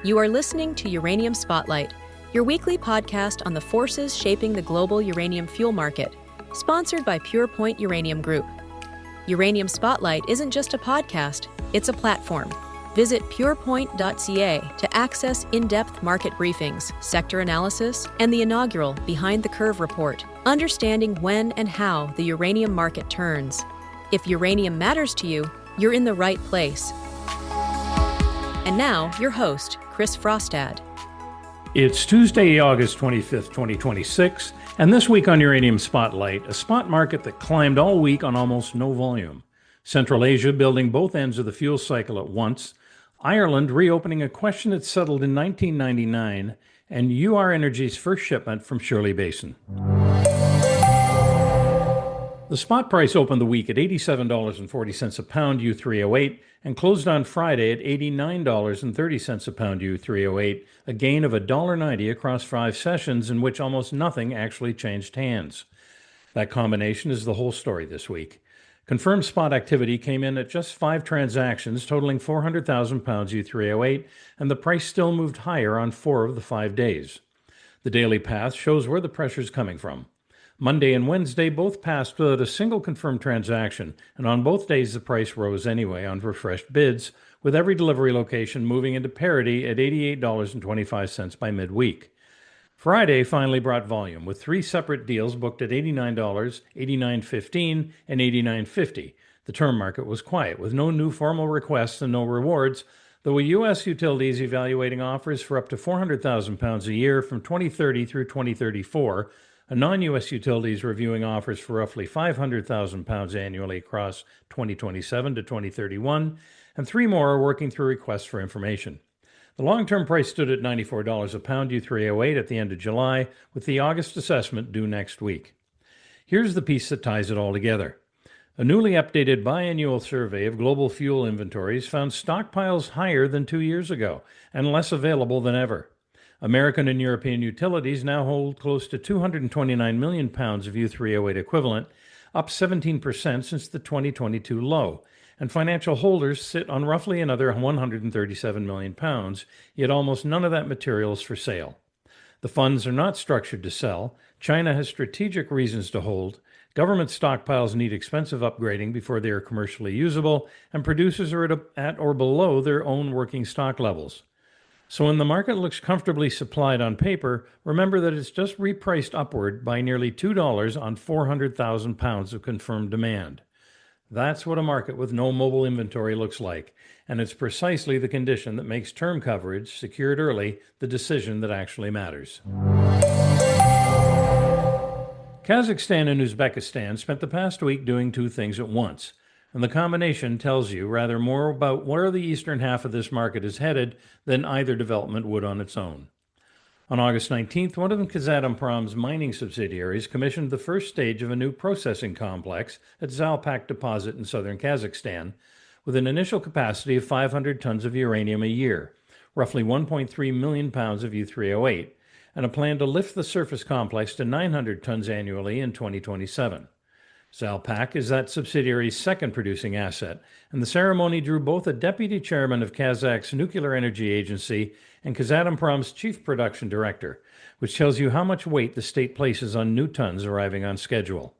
You are listening to Uranium Spotlight, your weekly podcast on the forces shaping the global uranium fuel market, sponsored by Pure Point Uranium Group. Uranium Spotlight isn't just a podcast, it's a platform. Visit purepoint.ca to access in-depth market briefings, sector analysis, and the inaugural Behind the Curve report, understanding when and how the uranium market turns. If uranium matters to you, you're in the right place. And now, your host, Chris Frostad. It's Tuesday, August 25th, 2026, and this week on Uranium Spotlight, a spot market that climbed all week on almost no volume. Central Asia building both ends of the fuel cycle at once, Ireland reopening a question it settled in 1999, and UR Energy's first shipment from Shirley Basin. The spot price opened the week at $87.40 a pound U3O8 and closed on Friday at $89.30 a pound U3O8, a gain of $1.90 across 5 sessions in which almost nothing actually changed hands. That combination is the whole story this week. Confirmed spot activity came in at just 5 transactions totaling 400,000 pounds U3O8, and the price still moved higher on 4 of the 5 days. The daily path shows where the pressure is coming from. Monday and Wednesday both passed without a single confirmed transaction, and on both days the price rose anyway on refreshed bids, with every delivery location moving into parity at $88.25 by midweek. Friday finally brought volume, with 3 separate deals booked at $89, $89.15, and $89.50. The term market was quiet, with no new formal requests and no rewards, though a U.S. utility is evaluating offers for up to 400,000 pounds a year from 2030 through 2034, a non-U.S. utility is reviewing offers for roughly 500,000 pounds annually across 2027 to 2031, and 3 more are working through requests for information. The long-term price stood at $94 a pound U3O8 at the end of July, with the August assessment due next week. Here's the piece that ties it all together. A newly updated biannual survey of global fuel inventories found stockpiles higher than 2 years ago and less available than ever. American and European utilities now hold close to 229 million pounds of U3O8 equivalent, up 17% since the 2022 low, and financial holders sit on roughly another 137 million pounds, yet almost none of that material is for sale. The funds are not structured to sell, China has strategic reasons to hold, government stockpiles need expensive upgrading before they are commercially usable, and producers are at or below their own working stock levels. So when the market looks comfortably supplied on paper, remember that it's just repriced upward by nearly $2 on 400,000 pounds of confirmed demand. That's what a market with no mobile inventory looks like, and it's precisely the condition that makes term coverage, secured early, the decision that actually matters. Kazakhstan and Uzbekistan spent the past week doing 2 things at once. And the combination tells you rather more about where the eastern half of this market is headed than either development would on its own. On August 19th, one of Kazatomprom's mining subsidiaries commissioned the first stage of a new processing complex at Zalpak deposit in southern Kazakhstan, with an initial capacity of 500 tons of uranium a year, roughly 1.3 million pounds of U3O8, and a plan to lift the surface complex to 900 tons annually in 2027. Zalpak is that subsidiary's second producing asset, and the ceremony drew both a deputy chairman of Kazakh's Nuclear Energy Agency and Kazatomprom's chief production director, which tells you how much weight the state places on new tons arriving on schedule.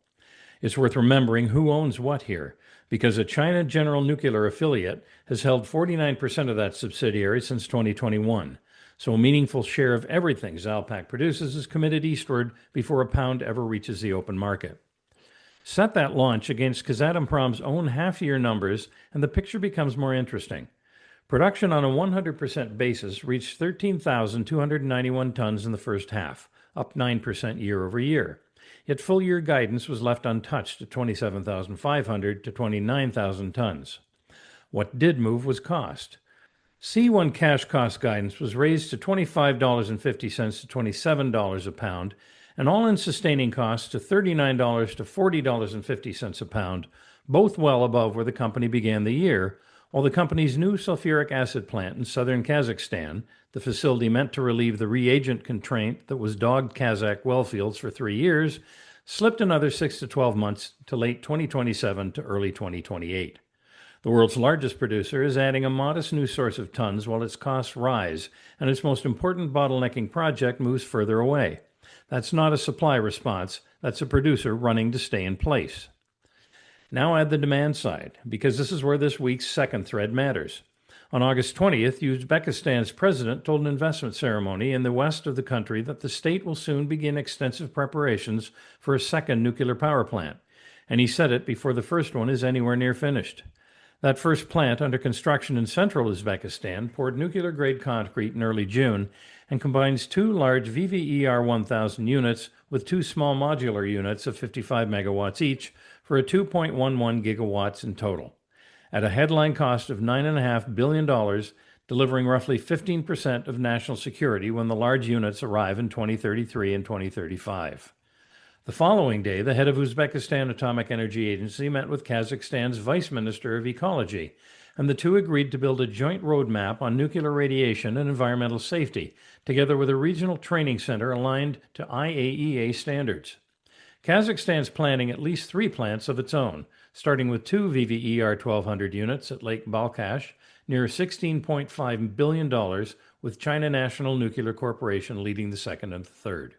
It's worth remembering who owns what here, because a China General Nuclear affiliate has held 49% of that subsidiary since 2021, so a meaningful share of everything Zalpak produces is committed eastward before a pound ever reaches the open market. Set that launch against Kazatomprom's own half-year numbers, and the picture becomes more interesting. Production on a 100% basis reached 13,291 tons in the first half, up 9% year over year. Yet full-year guidance was left untouched at 27,500 to 29,000 tons. What did move was cost. C1 cash cost guidance was raised to $25.50 to $27 a pound, and all-in sustaining costs to $39 to $40.50 a pound, both well above where the company began the year, while the company's new sulfuric acid plant in southern Kazakhstan, the facility meant to relieve the reagent constraint that was dogged Kazakh well fields for 3 years, slipped another 6 to 12 months to late 2027 to early 2028. The world's largest producer is adding a modest new source of tons while its costs rise, and its most important bottlenecking project moves further away. That's not a supply response, that's a producer running to stay in place. Now add the demand side, because this is where this week's second thread matters. On August 20th, Uzbekistan's president told an investment ceremony in the west of the country that the state will soon begin extensive preparations for a second nuclear power plant. And he said it before the first one is anywhere near finished. That first plant, under construction in central Uzbekistan, poured nuclear-grade concrete in early June and combines two large VVER 1000 units with two small modular units of 55 megawatts each for a 2.11 gigawatts in total. At a headline cost of $9.5 billion, delivering roughly 15% of national security when the large units arrive in 2033 and 2035. The following day, the head of Uzbekistan Atomic Energy Agency met with Kazakhstan's Vice Minister of Ecology, and the two agreed to build a joint roadmap on nuclear radiation and environmental safety, together with a regional training center aligned to IAEA standards. Kazakhstan's planning at least 3 plants of its own, starting with 2 VVER 1200 units at Lake Balkhash, near $16.5 billion, with China National Nuclear Corporation leading the second and the third.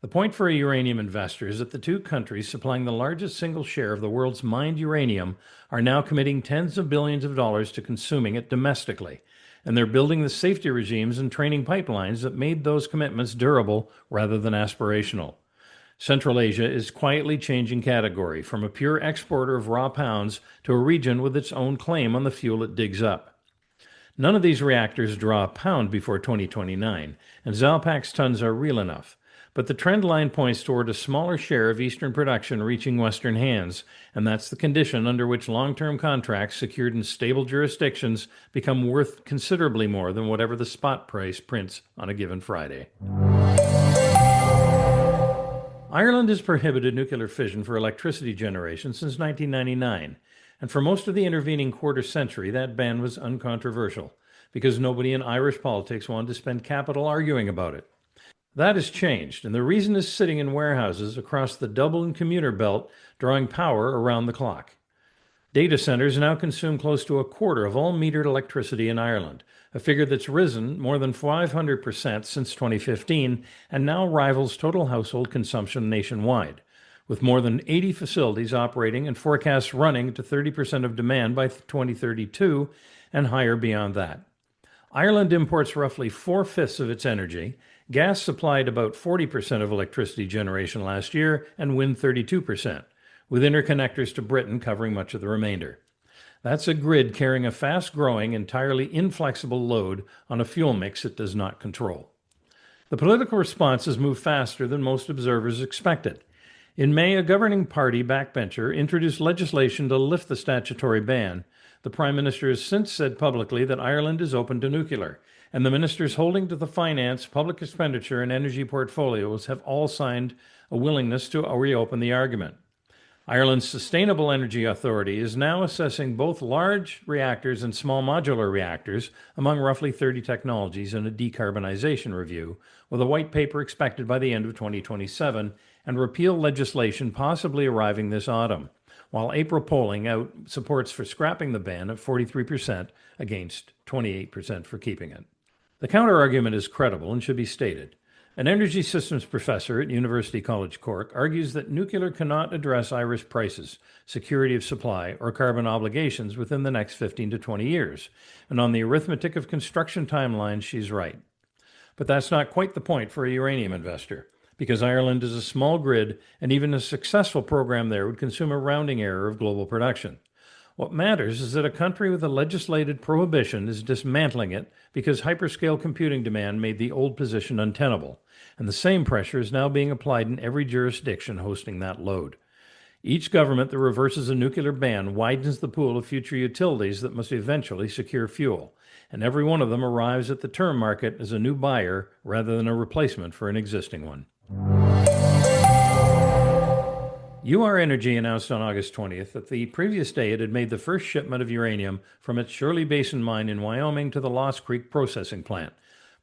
The point for a uranium investor is that the two countries supplying the largest single share of the world's mined uranium are now committing tens of billions of dollars to consuming it domestically, and they're building the safety regimes and training pipelines that made those commitments durable rather than aspirational. Central Asia is quietly changing category from a pure exporter of raw pounds to a region with its own claim on the fuel it digs up. None of these reactors draw a pound before 2029, and Zalpak's tons are real enough. But the trend line points toward a smaller share of Eastern production reaching Western hands, and that's the condition under which long-term contracts secured in stable jurisdictions become worth considerably more than whatever the spot price prints on a given Friday. Ireland has prohibited nuclear fission for electricity generation since 1999, and for most of the intervening quarter century that ban was uncontroversial, because nobody in Irish politics wanted to spend capital arguing about it. That has changed, and the reason is sitting in warehouses across the Dublin commuter belt, drawing power around the clock. Data centers now consume close to a quarter of all metered electricity in Ireland, a figure that's risen more than 500% since 2015 and now rivals total household consumption nationwide, with more than 80 facilities operating and forecasts running to 30% of demand by 2032 and higher beyond that. Ireland imports roughly 4/5 of its energy. Gas supplied about 40% of electricity generation last year, and wind 32%, with interconnectors to Britain covering much of the remainder. That's a grid carrying a fast-growing, entirely inflexible load on a fuel mix it does not control. The political response has moved faster than most observers expected. In May, a governing party backbencher introduced legislation to lift the statutory ban. The Prime Minister has since said publicly that Ireland is open to nuclear, and the ministers holding to the finance, public expenditure, and energy portfolios have all signed a willingness to reopen the argument. Ireland's Sustainable Energy Authority is now assessing both large reactors and small modular reactors among roughly 30 technologies in a decarbonization review, with a white paper expected by the end of 2027 and repeal legislation possibly arriving this autumn, while April polling out supports for scrapping the ban at 43% against 28% for keeping it. The counter-argument is credible and should be stated. An energy systems professor at University College Cork argues that nuclear cannot address Irish prices, security of supply, or carbon obligations within the next 15 to 20 years, and on the arithmetic of construction timelines, she's right. But that's not quite the point for a uranium investor, because Ireland is a small grid, and even a successful program there would consume a rounding error of global production. What matters is that a country with a legislated prohibition is dismantling it because hyperscale computing demand made the old position untenable, and the same pressure is now being applied in every jurisdiction hosting that load. Each government that reverses a nuclear ban widens the pool of future utilities that must eventually secure fuel, and every one of them arrives at the term market as a new buyer rather than a replacement for an existing one. UR Energy announced on August 20th that the previous day it had made the first shipment of uranium from its Shirley Basin mine in Wyoming to the Lost Creek processing plant,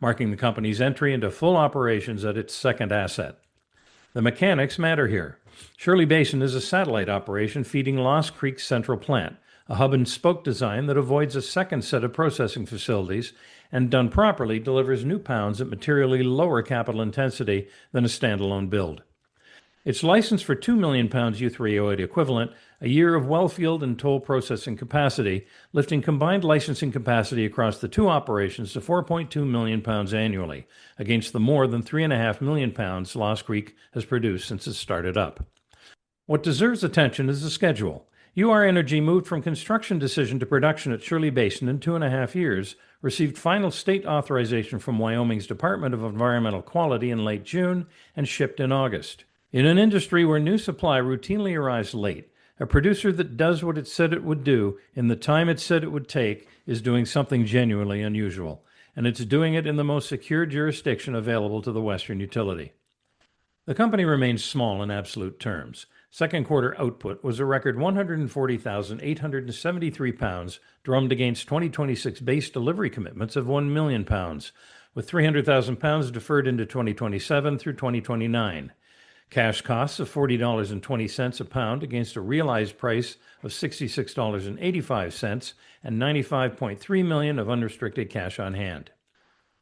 marking the company's entry into full operations at its second asset. The mechanics matter here. Shirley Basin is a satellite operation feeding Lost Creek's central plant, a hub-and-spoke design that avoids a second set of processing facilities and, done properly, delivers new pounds at materially lower capital intensity than a standalone build. It's licensed for 2 million pounds U3O8 equivalent, a year of wellfield and toll processing capacity, lifting combined licensing capacity across the two operations to 4.2 million pounds annually, against the more than 3.5 million pounds Lost Creek has produced since it started up. What deserves attention is the schedule. UR Energy moved from construction decision to production at Shirley Basin in 2.5 years, received final state authorization from Wyoming's Department of Environmental Quality in late June, and shipped in August. In an industry where new supply routinely arrives late, a producer that does what it said it would do in the time it said it would take is doing something genuinely unusual, and it's doing it in the most secure jurisdiction available to the Western utility. The company remains small in absolute terms. Second quarter output was a record 140,873 pounds, drummed against 2026 base delivery commitments of 1 million pounds, with 300,000 pounds deferred into 2027 through 2029. Cash costs of $40.20 a pound against a realized price of $66.85 and $95.3 million of unrestricted cash on hand.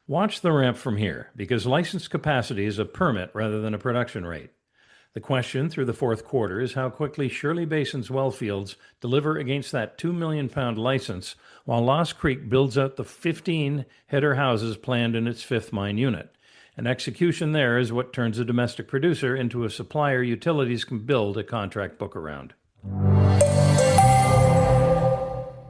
Watch the ramp from here, because licensed capacity is a permit rather than a production rate. The question through the fourth quarter is how quickly Shirley Basin's well fields deliver against that 2 million pound license, while Lost Creek builds out the 15 header houses planned in its fifth mine unit. And execution there is what turns a domestic producer into a supplier utilities can build a contract book around.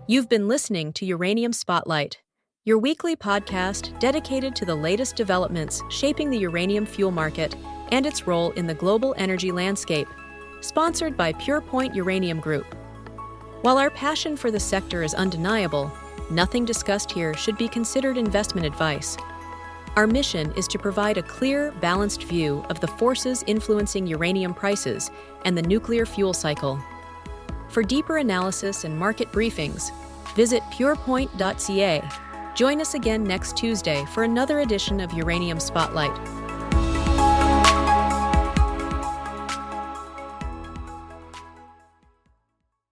You've been listening to Uranium Spotlight, your weekly podcast dedicated to the latest developments shaping the uranium fuel market and its role in the global energy landscape, sponsored by Pure Point Uranium Group. While our passion for the sector is undeniable, nothing discussed here should be considered investment advice. Our mission is to provide a clear, balanced view of the forces influencing uranium prices and the nuclear fuel cycle. For deeper analysis and market briefings, visit purepoint.ca. Join us again next Tuesday for another edition of Uranium Spotlight.